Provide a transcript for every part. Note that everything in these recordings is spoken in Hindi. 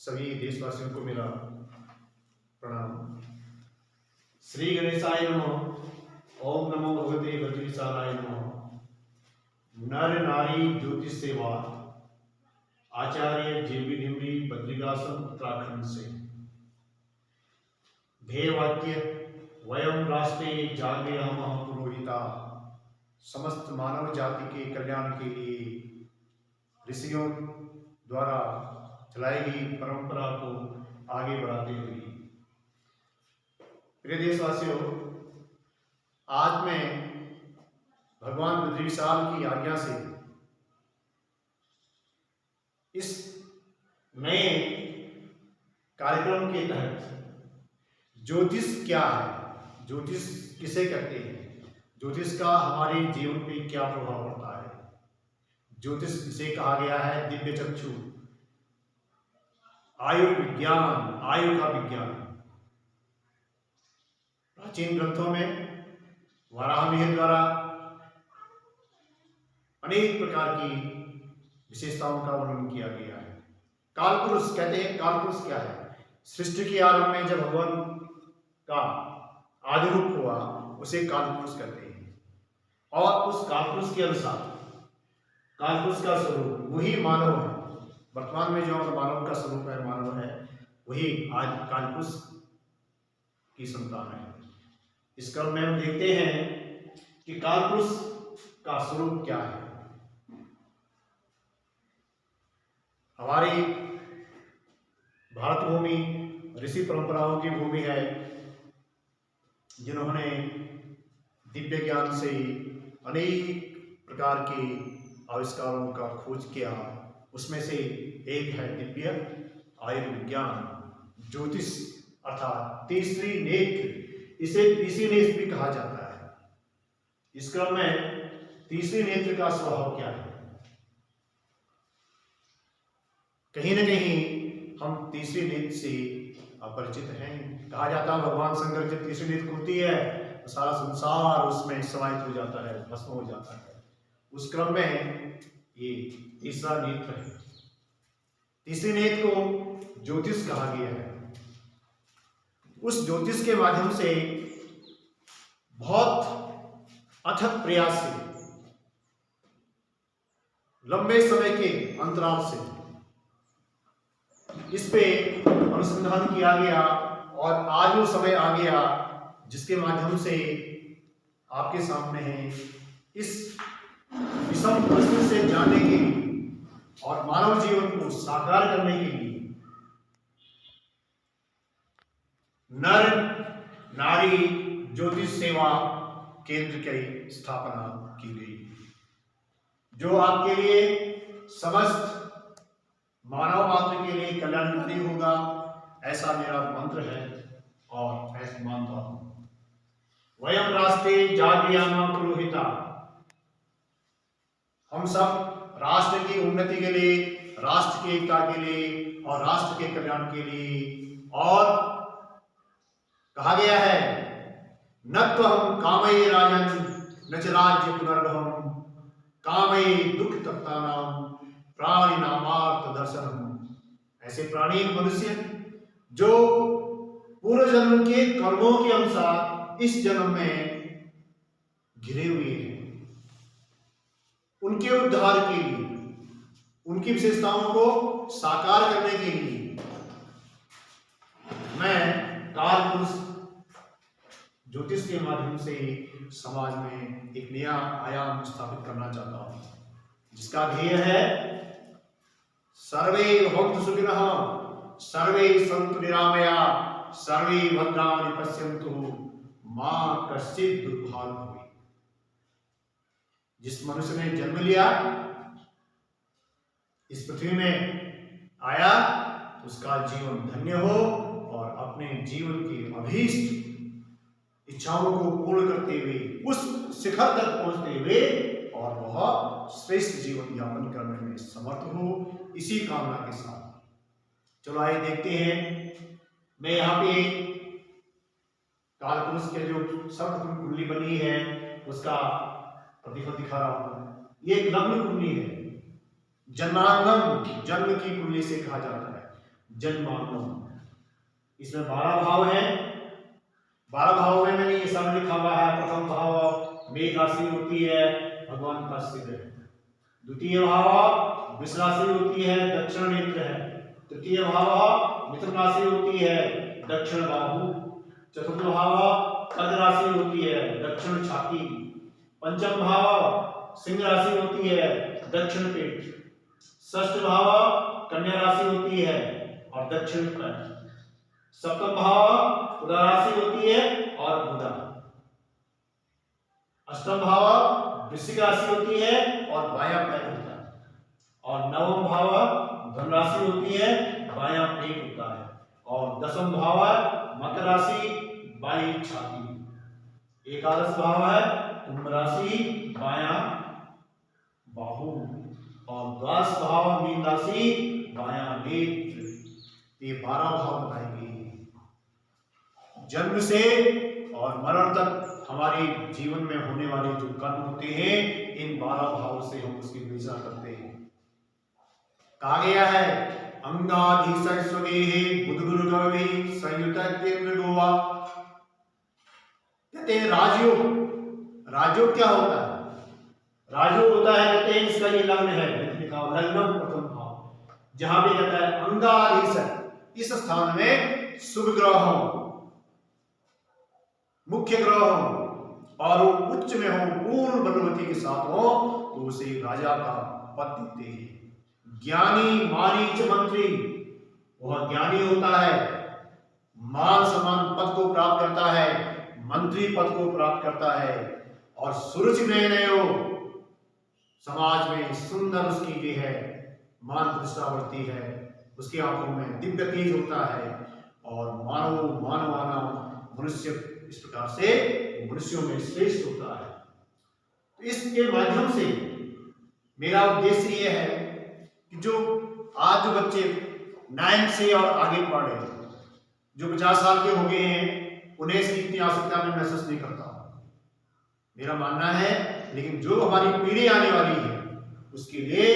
सभी देशवासियों को मेरा प्रणाम। श्री गणेशाय नमः। ओम नमो भगवते बद्रीशालाय नमः। नर नारी ज्योतिष सेवा, आचार्य जेबी डिम्बी, बद्रिकाश्रम, उत्तराखंड से। ध्येय वाक्य: वयम राष्ट्रे जागृयामः पुरोहिता। समस्त मानव जाति के कल्याण के लिए ऋषियों द्वारा चलाई गई परंपरा को आगे बढ़ाते हुए, प्रिय देशवासियों, आज मैं भगवान बद्रीशाल की आज्ञा से इस नए कार्यक्रम के तहत ज्योतिष क्या है, ज्योतिष किसे कहते हैं, ज्योतिष का हमारे जीवन पे क्या प्रभाव पड़ता है, ज्योतिष इसे कहा गया है दिव्य चक्षु, आयु विज्ञान, आयु का विज्ञान। प्राचीन ग्रंथों में वराहमिहिर द्वारा अनेक प्रकार की विशेषताओं का वर्णन किया गया है। कालपुरुष कहते हैं, कालपुरुष क्या है? सृष्टि के आरंभ में जब भगवान का आदि रूप हुआ उसे कालपुरुष कहते हैं, और उस कालपुरुष के अनुसार कालपुरुष का स्वरूप वही मानव है। वर्तमान में जो मानव का स्वरूप है, मानव है, वही आज कालपुरुष की संतान है। इस क्रम में हम देखते हैं कि कालपुरुष का स्वरूप क्या है। हमारी भारत भूमि ऋषि परंपराओं की भूमि है, जिन्होंने दिव्य ज्ञान से अनेक प्रकार के आविष्कारों का खोज किया। उसमें से एक है दिव्य आयुर्विज्ञान, ज्योतिष अर्थात तीसरी नेत्र। इसे तीसरी नेत्र भी कहा जाता है। इस क्रम में तीसरी नेत्र का स्वभाव क्या है? कहीं न कहीं हम तीसरी नेत्र से अपरिचित हैं। कहा जाता है भगवान शंकर जब तीसरी नेत्र खुलती है तो सारा संसार उसमें समाहित हो जाता है, भस्म हो जाता है। उस क्रम में ये तीसरा नेत्र है। तीसरी नेत्र को ज्योतिष कहा गया है। उस ज्योतिष के माध्यम से बहुत अथक प्रयास से, लंबे समय के अंतराल से इस पे अनुसंधान किया गया, और आज वो समय आ गया जिसके माध्यम से आपके सामने है इस विषम प्रश्न से जानने के लिए और मानव जीवन को साकार करने के लिए नर नारी ज्योतिष सेवा केंद्र की स्थापना की गई, जो आपके लिए समस्त मानव मात्र के लिए कल्याणकारी होगा, ऐसा मेरा मंत्र है और ऐसा मानता हूं। वयम राष्ट्रे जागृयामः पुरोहिता। हम सब राष्ट्र की उन्नति के लिए, राष्ट्र की एकता के लिए और राष्ट्र के कल्याण के लिए, और कहा गया है न त्वं कामये राजन् न च राज्य पुनर्भवम् कामये दुख तप्तानां प्राणिनामार्थ दर्शनम्। ऐसे प्राणी मनुष्य जो पूर्व जन्म के कर्मों के अनुसार इस जन्म में घिरे हुए हैं, उनके उद्धार के लिए, उनकी विशेषताओं को साकार करने के लिए मैं कालपुरुष ज्योतिष के माध्यम से समाज में एक नया आयाम स्थापित करना चाहता हूं, जिसका ध्येय है सर्वे भवन्तु सुखिनः, सर्वे सन्तु निरामया, सर्वे भद्राणि पश्यन्तु, मा कश्चित् दुर्भाग् भवेत्। जिस मनुष्य ने जन्म लिया, इस पृथ्वी में आया, उसका जीवन धन्य हो और अपने जीवन की अभीष्ट इच्छाओं को पूर्ण करते हुए उस शिखर तक पहुंचते हुए और वह श्रेष्ठ जीवन यापन करने में समर्थ हो, इसी कामना के साथ चलो आइए देखते हैं। मैं यहाँ पे कालपुरुष के जो सर्प कुंडली बनी है उसका प्रतिफल दिखा रहा हूं। ये एक लग्न कुंडली है, जन्मांगम, जन्म की कुंडली से कहा जाता है। जन्मांगम। इसमें 12 भाव हैं। 12 भावों में मैंने ये सब लिखा हुआ है। प्रथम भाव मेघ राशि होती है, भगवान का सिर है। द्वितीय भाव वृष राशि होती है, दक्षिण नेत्र है। तृतीय भाव मिथुन राशि होती है, दक्षिण बाहु। चतुर्थ भाव कर्क राशि होती है, दक्षिण छाती। पंचम भाव सिंह राशि होती है, दक्षिण पेट। षष्ठ भाव कन्या राशि होती है और दक्षिण पैर। सप्तम भाव तुला राशि होती है और बुधा। अष्टम भाव वृश्चिक राशि होती है और बायां पैर होता है। और नवम भाव धनु राशि होती है, बायां पेट होता है। और दसम भाव मकर राशि, बाईं छाती। एकादश भाव है कुंभ राशि, बायां बाहु। और द्वादश भाव मीन राशि, बायां नेत्र। ये 12 भाव बताए गए। जन्म से और मरण तक हमारे जीवन में होने वाले जो कर्म होते हैं, इन 12 भावों से हम उसकी विवेचना करते हैं। कहा गया है अंगाधीशस्वगेहे बुधगुरुगवे संयुतत्यमृगोवा। कहते हैं राजयोग। राजयोग क्या होता है? राजयोग होता है, कहते हैं इसका ये लग्न है, लिखा हुआ लग्नम प्रथम भाव, जहां भी कहता है अंगाधीश, इस स्थान में शुभ ग्रह हो, मुख्य ग्रह हो और वो उच्च में हो, पूर्ण बलवती के साथ हो, तो उसे राजा का पद देते हैं। ज्ञानी मारीच मंत्री, वह ज्ञानी होता है, मान सम्मान पद को प्राप्त करता है, मंत्री पद को प्राप्त करता है। और सुरुचि नयो, समाज में सुंदर उसकी ये है, मान प्रतिष्ठा बढ़ती है, उसकी आंखों में दिव्य तेज होता है। और मानवाना मनुष्य इस प्रकार से मनुष्यों में श्रेष्ठ होता है। तो इसके माध्यम से मेरा उद्देश्य यह है कि जो आज जो बच्चे 9 से और आगे पढ़ रहे हैं, जो 50 साल के हो गए हैं, उन्हें इसकी इतनी आवश्यकता मैं महसूस नहीं करता, मेरा मानना है। लेकिन जो हमारी पीढ़ी आने वाली है, उसके लिए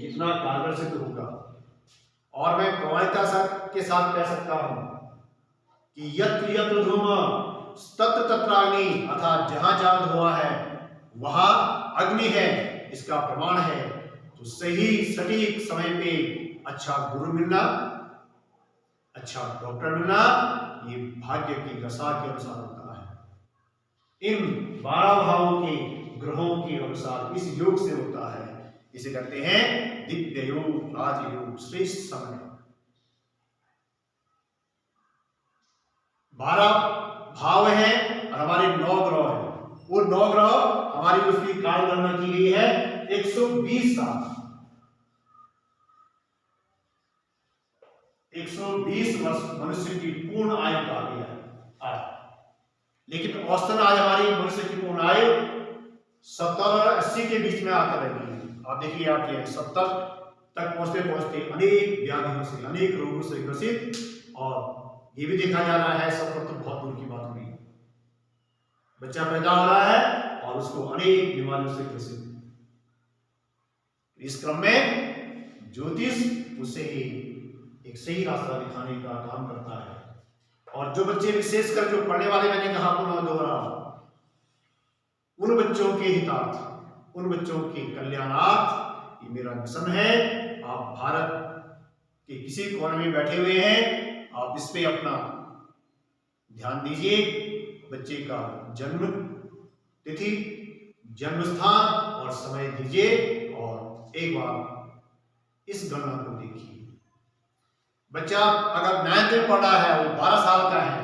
इतना कारगर सिद्ध होगा। और मैं प्रमाणिकता के साथ कह सकता हूं कि यत्र यत्र धूम तत्र तत्र अग्नि, अर्थात जहां जहां धुआं है वहां अग्नि है, इसका प्रमाण है। तो सही सटीक समय पे अच्छा गुरु मिलना, अच्छा डॉक्टर मिलना, ये भाग्य की दशा के अनुसार होता है। इन 12 भावों के ग्रहों के अनुसार इस योग से होता है। इसे कहते हैं दिव्य योग, राजयोग, श्रेष्ठ समय। 12 भाव हैं और हमारे 9 ग्रह हैं। वो 9 ग्रह हमारी उसकी काल गणना की गई है 120 साल। 120 वर्ष मनुष्य की पूर्ण आयु कहा गया है। लेकिन औसतन आज हमारी मनुष्य की पूर्ण आयु 70 और 80 के बीच में आकर रही है। आप देखिए, आप ये 70 तक पहुंचते पहुंचते अनेक व्याधियों से, अनेक रोगों से ग्रसित, और ये भी देखा जा रहा है 70 तो बहुत दूर की बात हो रही है, बच्चा पैदा हो रहा है और उसको अनेक बीमारियों से ग्रसित। इस क्रम में ज्योतिष उसे एक सही रास्ता दिखाने का काम करता है। और जो बच्चे विशेषकर जो पढ़ने वाले, मैंने कहा पुनः दोहरा, उन बच्चों के हितार्थ, उन बच्चों के कल्याणार्थ ये मेरा मिशन है। आप भारत के किसी कोने में बैठे हुए हैं, आप इस पे अपना ध्यान दीजिए। बच्चे का जन्म तिथि, जन्म स्थान और समय दीजिए और एक बार इस गणना को देखिए। बच्चा अगर 9th में पढ़ रहा है, वो 12 साल का है,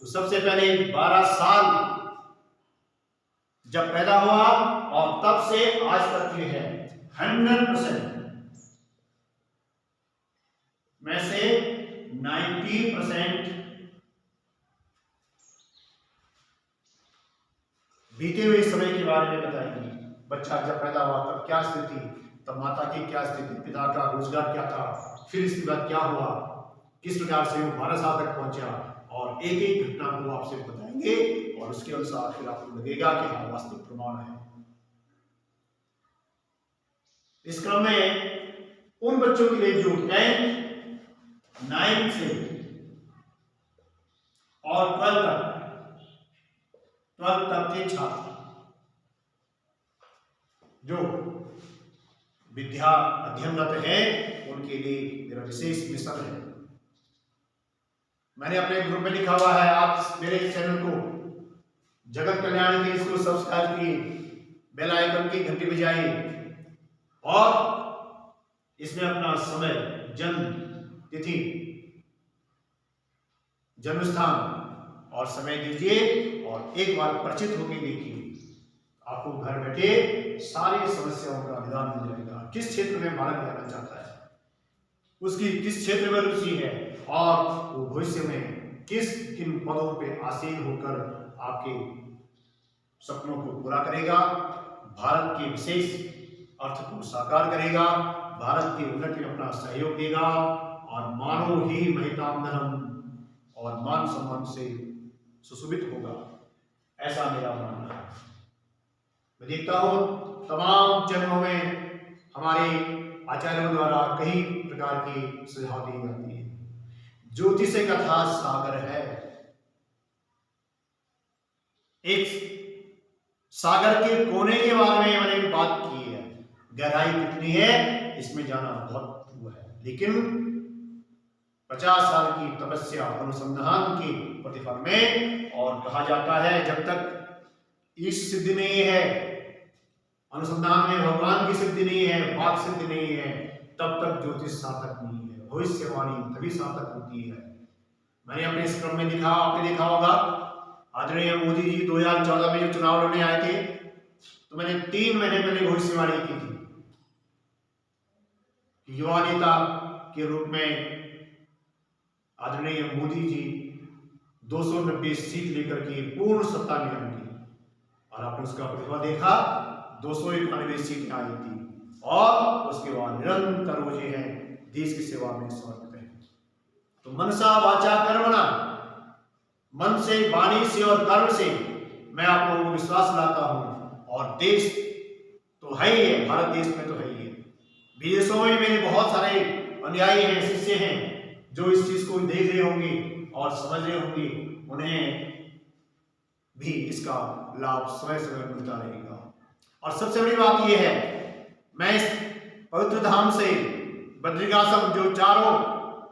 तो सबसे पहले 12 साल जब पैदा हुआ और तब से आज तक ये है 100% में से 90% बीते हुए समय के बारे में बताएंगे। बच्चा जब पैदा हुआ तब क्या स्थिति, तब माता की क्या स्थिति, पिता का रोजगार क्या था, फिर इसके बाद क्या हुआ, किस प्रकार से वो 12 साल तक पहुंचा, और एक एक घटना को आपसे बताएंगे और उसके अनुसार फिर आपको लगेगा कि हाँ वास्तविक प्रमाण है। इस क्रम में उन बच्चों के लिए जो 10th, 9 से और 12 तक के छात्र जो विद्या अध्ययनरत है उनके लिए मेरा विशेष मिशन है। मैंने अपने ग्रुप में लिखा हुआ है, आप मेरे चैनल को जगत कल्याण के इसको सब्सक्राइब किए, बेल आइकन की घंटी बजाइए और इसमें अपना समय, जन्म तिथि, जन्म स्थान और समय दीजिए और एक बार परिचित होकर देखिए। आपको घर बैठे सारी समस्याओं का निदान मिल जाएगा। किस क्षेत्र में भारत जाना चाहता है, उसकी किस क्षेत्र में रुचि है और वो भविष्य में किन पदों पे आसीन होकर आपके सपनों को पूरा करेगा, भारत के विशेष अर्थ को साकार करेगा, भारत की उन्नति में अपना सहयोग देगा और मानव ही महिताम धर्म और मान सम्मान से सुशोभित होगा, ऐसा मेरा मानना है। मैं देखता हूं तमाम चरणों में हमारे आचार्यों द्वारा कई प्रकार की सुझाव दी जाती है। ज्योतिष कथा सागर है, एक सागर के कोने के बारे में मैंने बात की है। गहराई कितनी है इसमें जाना बहुत हुआ है, लेकिन 50 साल की तपस्या अनुसंधान के प्रतिफल में, और कहा जाता है जब तक ईश सिद्धि नहीं है, अनुसंधान में भगवान की सिद्धि नहीं है, वाक सिद्धि नहीं है, तब तक ज्योतिष सार्थक नहीं है। भविष्यवाणी तभी सार्थक होती है। मैंने अपने इस क्रम में देखा, आपने देखा होगा, आदरणीय मोदी जी 2014 में जो चुनाव लड़ने आए थे तो मैंने 3 महीने पहले भविष्यवाणी की थी। युवा नेता के रूप में आदरणीय मोदी जी 290 सीट लेकर के पूर्ण सत्ता में आएंगे और आपने उसका प्रतिभा देखा, 291 सीटें आई थी और उसके बाद निरंतर वो जो है देश की सेवा में समर्पित है। तो मनसा वाचा कर्मणा, मन से, वाणी से और कर्म से मैं आप लोगों को विश्वास लाता हूं। और देश तो है ही है, भारत देश में तो है ही है, विदेशों में मेरे बहुत सारे अनुयायी हैं, शिष्य हैं जो इस चीज को देख रहे होंगे और समझ रहे होंगे, उन्हें भी इसका लाभ समय समय मिलता रहेगा। और सबसे बड़ी बात यह है, मैं इस पवित्र धाम से बद्रिकाश्रम जो चारों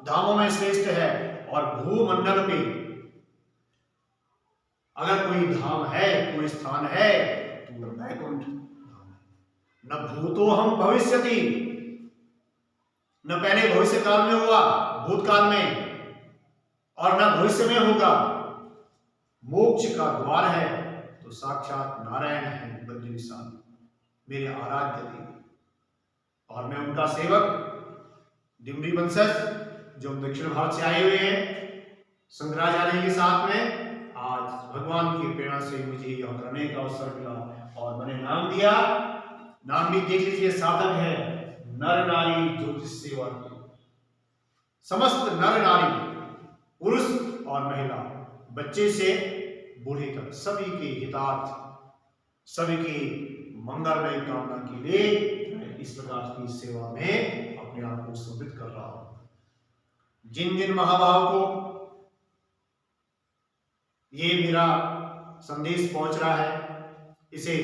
धामों में श्रेष्ठ है और भूमंडल में अगर कोई धाम है, कोई स्थान है तो वह वैकुंठ धाम है। न भूतो हम भविष्यति, न पहले भविष्य काल में हुआ, भूतकाल में, और न भविष्य में होगा। मोक्ष का द्वार है तो साक्षात नारायण है बद्री विशाल, मेरे आराध्य देव। और मैं उनका सेवक, डिमरी वंशज जो दक्षिण भारत से आए हुए हैं, शंकराचार्य के साथ में, आज भगवान की प्रेरणा से मुझे यह करने का अवसर मिला और मैंने नाम दिया। नाम भी देख लीजिए, साधक है नर नारी ज्योतिष सेवा। समस्त नर नारी, पुरुष और महिला, बच्चे से बूढ़े तक, सभी के हितार्थ, सभी की मंगलमय कामना के लिए मैं इस प्रकार की सेवा में अपने आप को समर्पित कर रहा हूं। जिन जिन महाभाव को ये मेरा संदेश पहुंच रहा है, इसे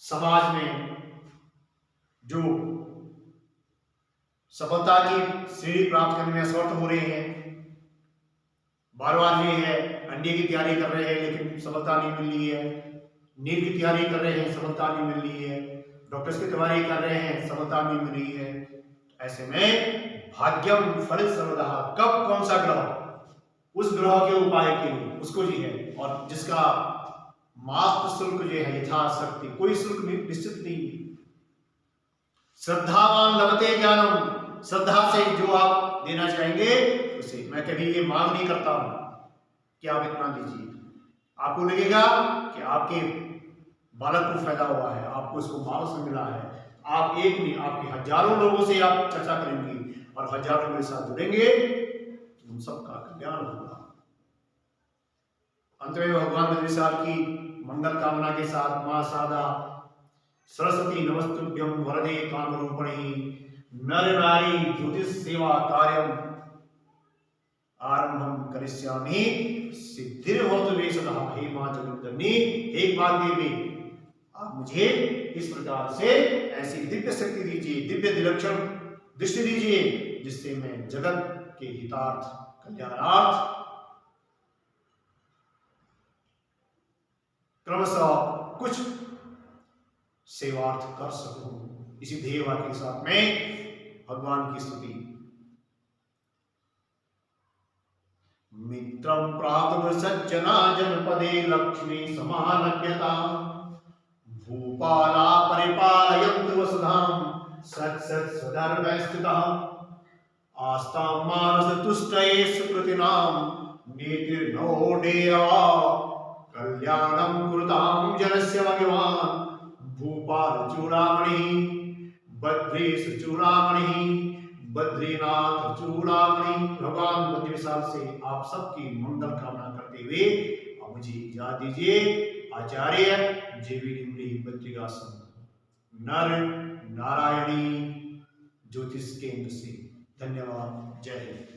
समाज में जो सफलता की श्रेणी प्राप्त करने में असमर्थ हो रहे हैं, बार बार ये है एनडीए की तैयारी कर रहे हैं लेकिन सफलता नहीं मिल रही है, नीट की तैयारी कर रहे हैं सफलता नहीं मिल रही है, डॉक्टर्स की तैयारी कर रहे हैं सफलता नहीं मिल रही है, ऐसे में भाग्यम फलित सर्वदा, कब कौन सा ग्रह उस ग्रह के उपाय के लिए उसको जी है, और जिसका मात्र शुल्क जो है यथाशक्ति, कोई शुल्क निश्चित नहीं। श्रद्धावान लभते ज्ञानम, श्रद्धा से जो आप देना चाहेंगे उसे, मैं कभी ये मांग नहीं करता हूं कि आप इतना दीजिए। आपको लगेगा कि आपके बालक को फायदा हुआ है, आपको इसको मार्ग से मिला है, आप एक नहीं आपके हजारों लोगों से आप चर्चा करेंगे और हजारों मेरे साथ जुड़ेंगे, उन सबका कल्याण होगा। अंत में भगवान बद्री साहब की मंगल कामना के साथ, मां सादा सरस्वती नमस्तुभ्यं वरदे कामरूपिणी नर नारी ज्योतिष सेवा कार्यम आरंभम करिष्यामि सिद्धिर्भवतु मे सदा। हे मां जगन्मोहिनी, हे मां देवी, आप मुझे इस प्रकार से ऐसी दिव्य शक्ति दीजिए, दिव्य विलक्षण दृष्टि दीजिए, जिससे मैं जगत के हितार्थ, कल्याणार्थ क्रमशः कुछ सेवार्थ कर सकूं। इसी ध्येय वाक्य के साथ में भगवान की स्तुति। मित्रं प्रातुर सज्जना जनपदे लक्ष्मी समानज्ञता भूपाला परिपालयन्तु वसुधां सत् सत् स्वधर्मे स्थितः आस्तां मानस तुष्टये सुकृतिनां नीतिर्नवोढेया कल्याणं कुरुतां जनस्य भगवान् भूपाल चूड़ामणि बद्रीश चूड़ामणि बद्रीनाथ चूड़ामणि। भगवान बद्री विशाल से आप सबकी मंगल कामना करते हुए अब मुझे इजाजत दीजिए। आचार्य जेवी डिमरी बद्रिकाश्रम नर नारायणी ज्योतिष केंद्र से। धन्यवाद। जय हिंद।